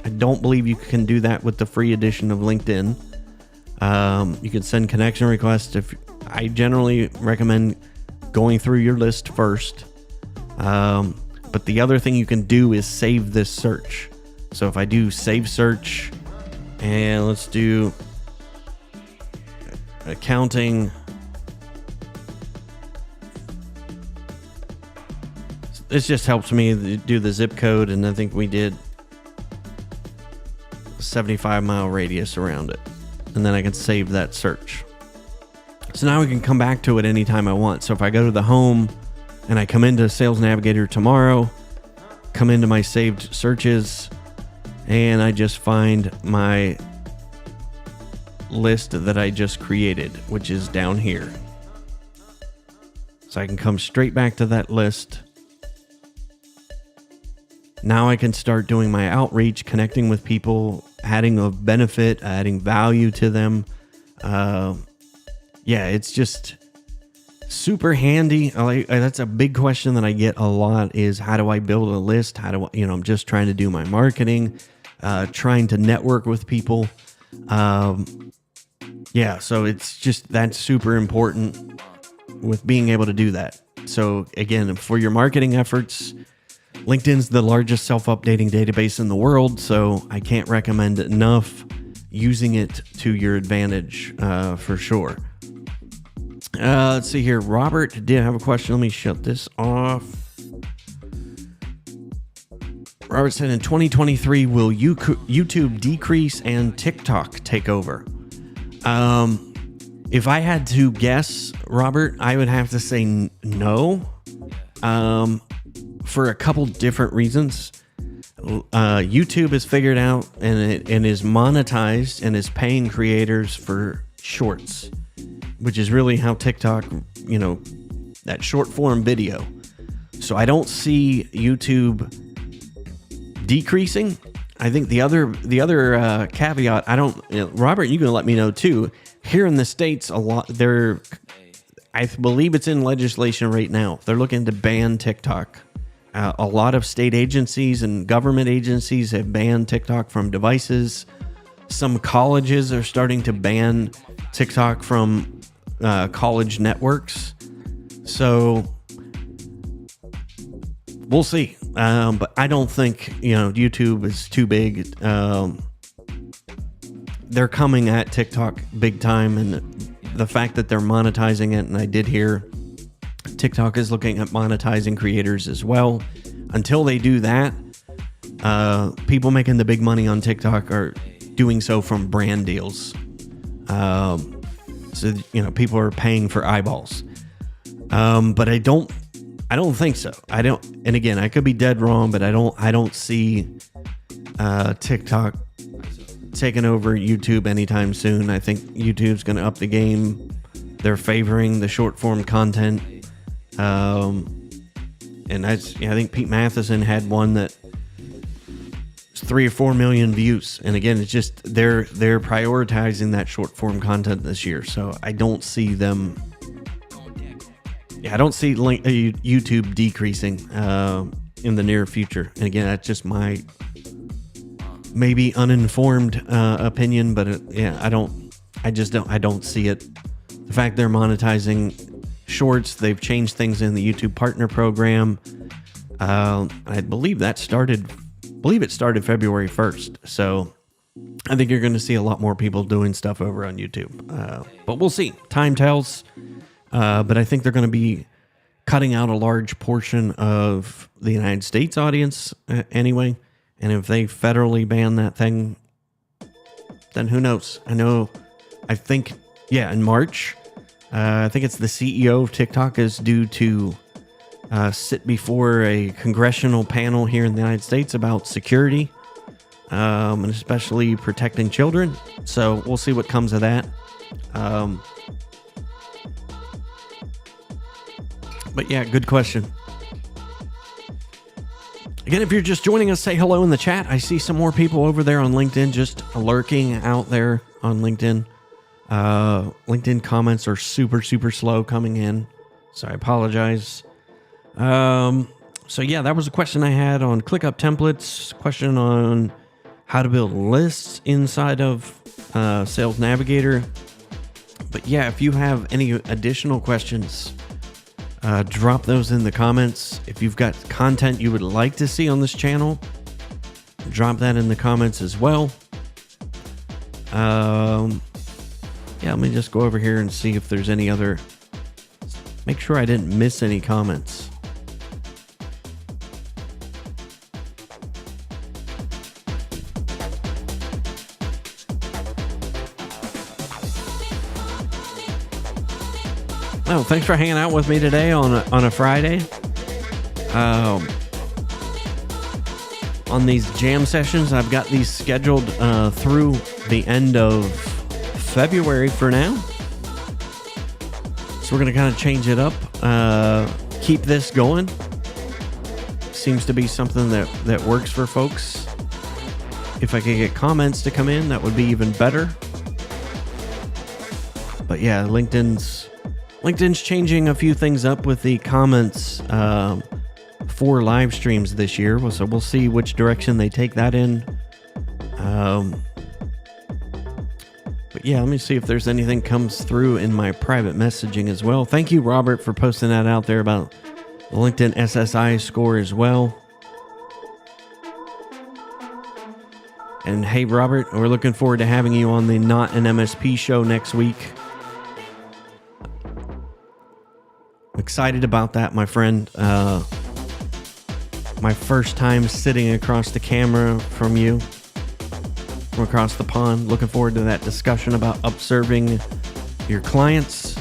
I don't believe you can do that with the free edition of LinkedIn. You can send connection requests. I generally recommend going through your list first. But the other thing you can do is save this search. So if I do save search, and let's do accounting. This just helps me do the zip code, and I think we did 75-mile radius around it. And then I can save that search. So now I can come back to it anytime I want. So if I go to the home and I come into Sales Navigator tomorrow, come into my saved searches, and I just find my list that I just created, which is down here. So I can come straight back to that list. Now I can start doing my outreach, connecting with people, adding a benefit, adding value to them. Yeah, it's just super handy. That's a big question that I get a lot is, how do I build a list? How do I, I'm just trying to do my marketing, trying to network with people. Yeah, so it's just, that's super important with being able to do that. So again, for your marketing efforts, LinkedIn's the largest self-updating database in the world, so I can't recommend enough using it to your advantage for sure. Let's see here. Robert did have a question. Let me shut this off. Robert said, in 2023, will YouTube decrease and TikTok take over? If I had to guess, Robert, I would have to say no. For a couple different reasons. YouTube has figured out and is monetized and is paying creators for shorts, which is really how TikTok, that short form video. So I don't see YouTube decreasing. I think the other caveat, Robert, you can let me know too. Here in the States, I believe it's in legislation right now. They're looking to ban TikTok. A lot of state agencies and government agencies have banned TikTok from devices. Some colleges are starting to ban TikTok from college networks. So we'll see. But I don't think, YouTube is too big. They're coming at TikTok big time. And the fact that they're monetizing it, and I did hear TikTok is looking at monetizing creators as well. Until they do that, people making the big money on TikTok are doing so from brand deals. So people are paying for eyeballs. But I don't think so. And again, I could be dead wrong, but I don't see TikTok taking over YouTube anytime soon. I think YouTube's going to up the game. They're favoring the short form content. And I think Pete Matheson had one that was 3 or 4 million views. And again, it's just they're prioritizing that short form content this year. So I don't see them. Yeah, I don't see YouTube decreasing in the near future. And again, that's just my maybe uninformed opinion, but I don't see it. The fact they're monetizing shorts, they've changed things in the YouTube partner program. I believe it started February 1st. So I think you're going to see a lot more people doing stuff over on YouTube. But we'll see. Time tells. But I think they're going to be cutting out a large portion of the United States audience anyway. And if they federally ban that thing, then who knows? I think Yeah, in March. I think it's the CEO of TikTok is due to sit before a congressional panel here in the United States about security, and especially protecting children. So we'll see what comes of that. But yeah, good question. Again, if you're just joining us, say hello in the chat. I see some more people over there on LinkedIn, just lurking out there on LinkedIn. LinkedIn comments are super, super slow coming in, so I apologize. So yeah, that was a question I had on ClickUp templates, question on how to build lists inside of Sales Navigator. But yeah, if you have any additional questions, drop those in the comments. If you've got content you would like to see on this channel, drop that in the comments as well. Yeah, let me just go over here and see if there's any other. Make sure I didn't miss any comments. Oh, thanks for hanging out with me today on a Friday. On these jam sessions, I've got these scheduled through the end of February for now. So we're going to kind of change it up, keep this going. Seems to be something that works for folks. If I could get comments to come in, that would be even better. But yeah, LinkedIn's changing a few things up with the comments for live streams this year. So we'll see which direction they take that in. But yeah, let me see if there's anything comes through in my private messaging as well. Thank you, Robert, for posting that out there about the LinkedIn SSI score as well. And hey, Robert, we're looking forward to having you on the Not an MSP show next week. I'm excited about that, my friend. My first time sitting across the camera from you, from across the pond. Looking forward to that discussion about upserving your clients.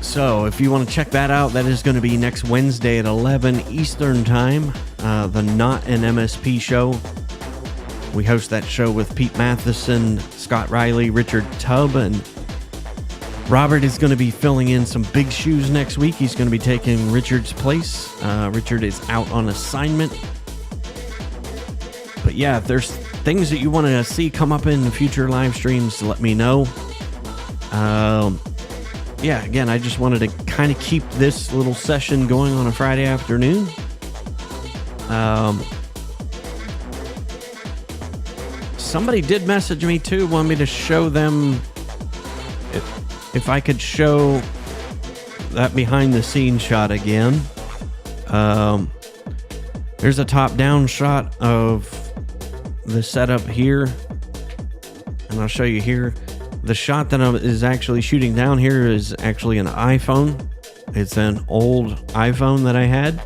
So if you want to check that out, that is going to be next Wednesday at 11 Eastern Time. The Not an MSP show. We host that show with Pete Matheson, Scott Riley, Richard Tubb, and Robert is going to be filling in some big shoes next week. He's going to be taking Richard's place. Richard is out on assignment. But yeah, if there's things that you want to see come up in the future live streams, let me know. Yeah, again, I just wanted to kind of keep this little session going on a Friday afternoon. Somebody did message me too, want me to show them if I could show that behind the scenes shot again. There's a top-down shot of the setup here, and I'll show you here. The shot that is actually shooting down here is actually an iPhone. It's an old iPhone that I had,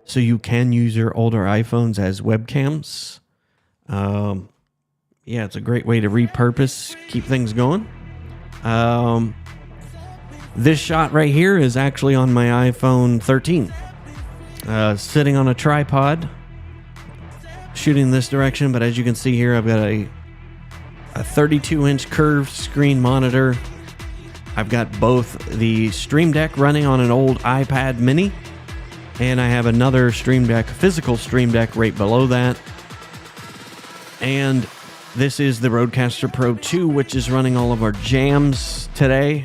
so you can use your older iPhones as webcams. Yeah, it's a great way to repurpose, keep things going. This shot right here is actually on my iPhone 13. Sitting on a tripod, shooting this direction, but as you can see here, I've got a 32-inch curved screen monitor. I've got both the Stream Deck running on an old iPad mini, and I have another Stream Deck, physical Stream Deck right below that. And this is the Rodecaster Pro 2, which is running all of our jams today.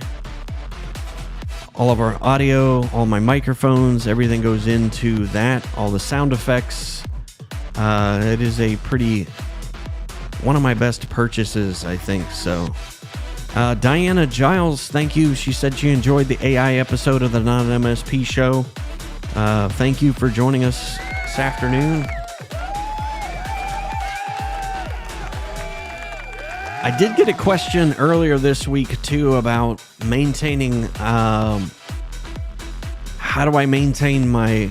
All of our audio, all my microphones, everything goes into that. All the sound effects. It is one of my best purchases, I think. So, Diana Giles, thank you. She said she enjoyed the AI episode of the Not an MSP show. Thank you for joining us this afternoon. I did get a question earlier this week too about maintaining, how do I maintain my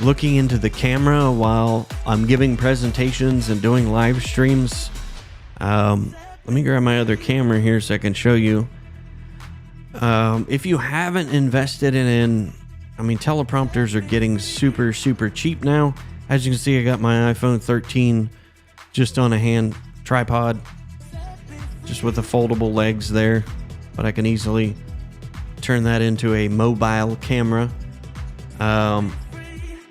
looking into the camera while I'm giving presentations and doing live streams. let me grab my other camera here so I can show you. If you haven't invested teleprompters are getting super, super cheap now. As you can see, I got my iPhone 13 just on a hand tripod, just with the foldable legs there, but I can easily turn that into a mobile camera.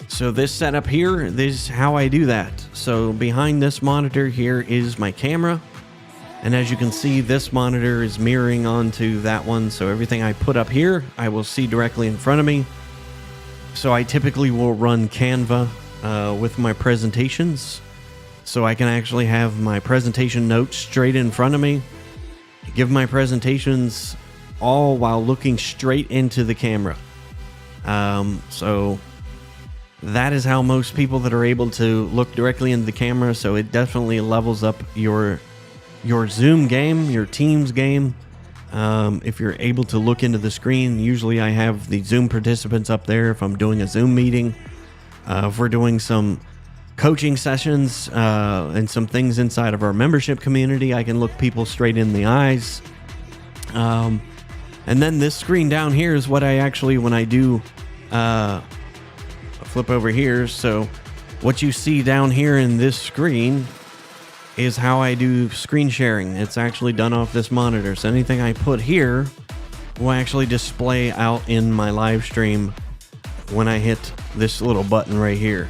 So this setup here, this is how I do that. So behind this monitor here is my camera. And as you can see, this monitor is mirroring onto that one. So everything I put up here, I will see directly in front of me. So I typically will run Canva with my presentations. So I can actually have my presentation notes straight in front of me. Give my presentations all while looking straight into the camera. So that is how most people that are able to look directly into the camera. So it definitely levels up your Zoom game, your Teams game. If you're able to look into the screen, usually I have the Zoom participants up there if I'm doing a Zoom meeting. If we're doing some coaching sessions and some things inside of our membership community, I can look people straight in the eyes. And then this screen down here is what I actually, when I do flip over here. So what you see down here in this screen is how I do screen sharing. It's actually done off this monitor. So anything I put here will actually display out in my live stream when I hit this little button right here.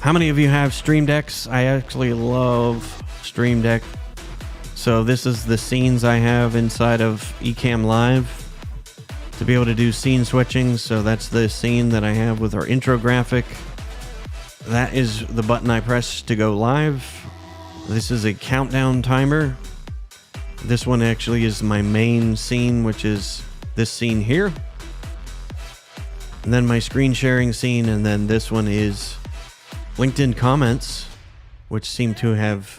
How many of you have Stream Decks? I actually love Stream Deck. So this is the scenes I have inside of Ecamm Live to be able to do scene switching. So that's the scene that I have with our intro graphic. That is the button I press to go live. This is a countdown timer. This one actually is my main scene, which is this scene here. And then my screen sharing scene, and then this one is LinkedIn comments, which seem to have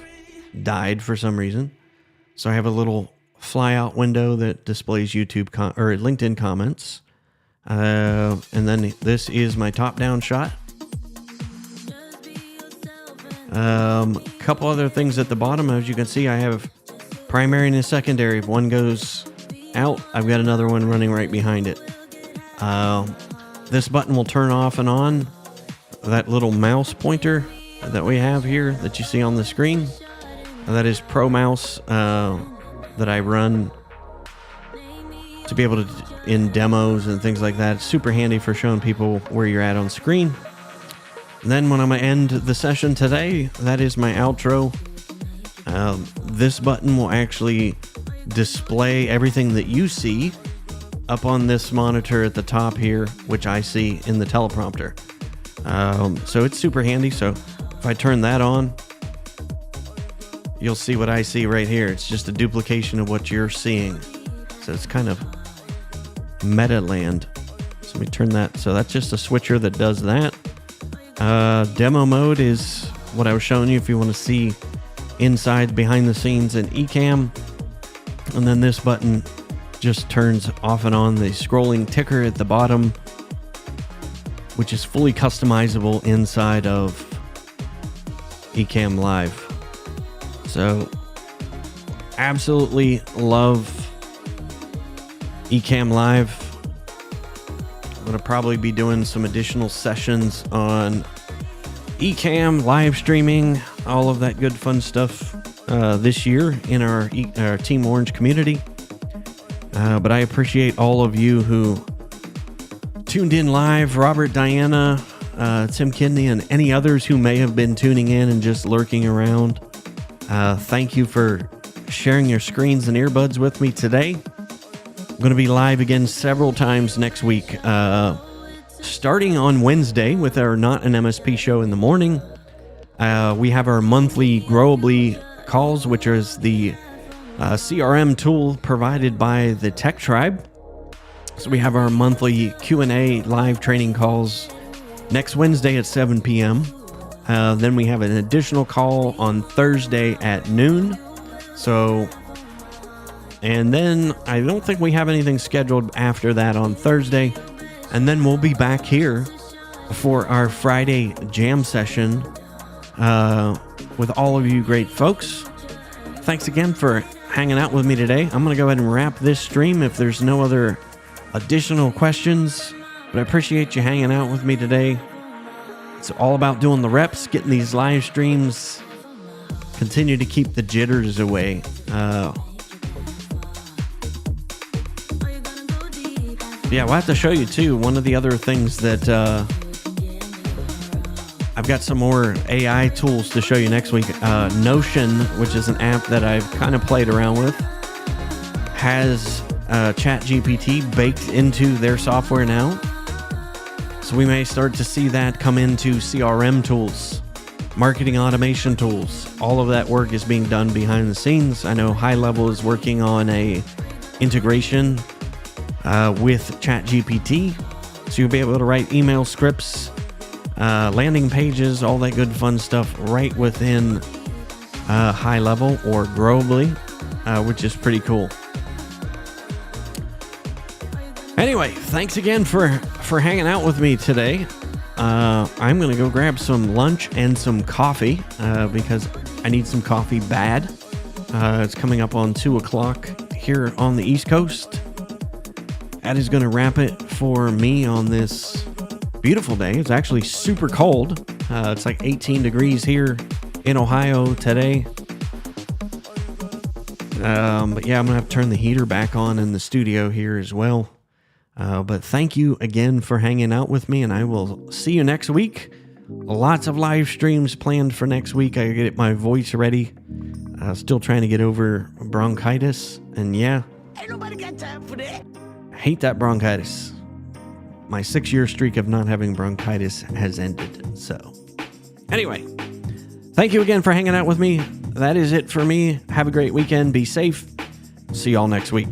died for some reason. So I have a little fly out window that displays YouTube or LinkedIn comments. And then this is my top down shot. Couple other things at the bottom. As you can see, I have primary and a secondary. If one goes out, I've got another one running right behind it. This button will turn off and on. That little mouse pointer that we have here that you see on the screen, that is Pro Mouse that I run to be able to in demos and things like that. It's super handy for showing people where you're at on screen. And then when I'm going to end the session today, that is my outro. This button will actually display everything that you see up on this monitor at the top here, which I see in the teleprompter. So it's super handy. So if I turn that on, you'll see what I see right here. It's just a duplication of what you're seeing. So it's kind of meta land. So let me turn that. So that's just a switcher that does that. Demo mode is what I was showing you if you want to see inside behind the scenes in Ecamm. And then this button just turns off and on the scrolling ticker at the bottom, which is fully customizable inside of Ecamm Live. So absolutely love Ecamm Live. I'm going to probably be doing some additional sessions on Ecamm, live streaming, all of that good fun stuff this year in our Team Orange community. But I appreciate all of you who tuned in live, Robert, Diana, Tim Kidney, and any others who may have been tuning in and just lurking around. Thank you for sharing your screens and earbuds with me today. I'm going to be live again several times next week, starting on Wednesday with our Not an MSP show in the morning. We have our monthly Growably calls, which is the CRM tool provided by the Tech Tribe. So we have our monthly Q&A live training calls next Wednesday at 7 p.m. Then we have an additional call on Thursday at noon. And then I don't think we have anything scheduled after that on Thursday. And then we'll be back here for our Friday jam session with all of you great folks. Thanks again for hanging out with me today. I'm going to go ahead and wrap this stream if there's no other additional questions. But I appreciate you hanging out with me today. It's all about doing the reps, getting these live streams, continue to keep the jitters away. Yeah, we'll have to show you too. One of the other things that I've got some more AI tools to show you next week. Notion, which is an app that I've kind of played around with, has ChatGPT baked into their software now. So we may start to see that come into CRM tools, marketing automation tools. All of that work is being done behind the scenes. I know High Level is working on a integration with ChatGPT, so you'll be able to write email scripts, landing pages, all that good fun stuff right within High Level or Growably, which is pretty cool. Anyway, thanks again for hanging out with me today. I'm going to go grab some lunch and some coffee because I need some coffee bad. It's coming up on 2 o'clock here on the East Coast. That is going to wrap it for me on this beautiful day. It's actually super cold. It's like 18 degrees here in Ohio today. But yeah, I'm going to have to turn the heater back on in the studio here as well. But thank you again for hanging out with me, and I will see you next week. Lots of live streams planned for next week. I get my voice ready. Still trying to get over bronchitis, and yeah. Ain't nobody got time for that. I hate that bronchitis. My 6-year streak of not having bronchitis has ended. So, anyway, thank you again for hanging out with me. That is it for me. Have a great weekend. Be safe. See y'all next week.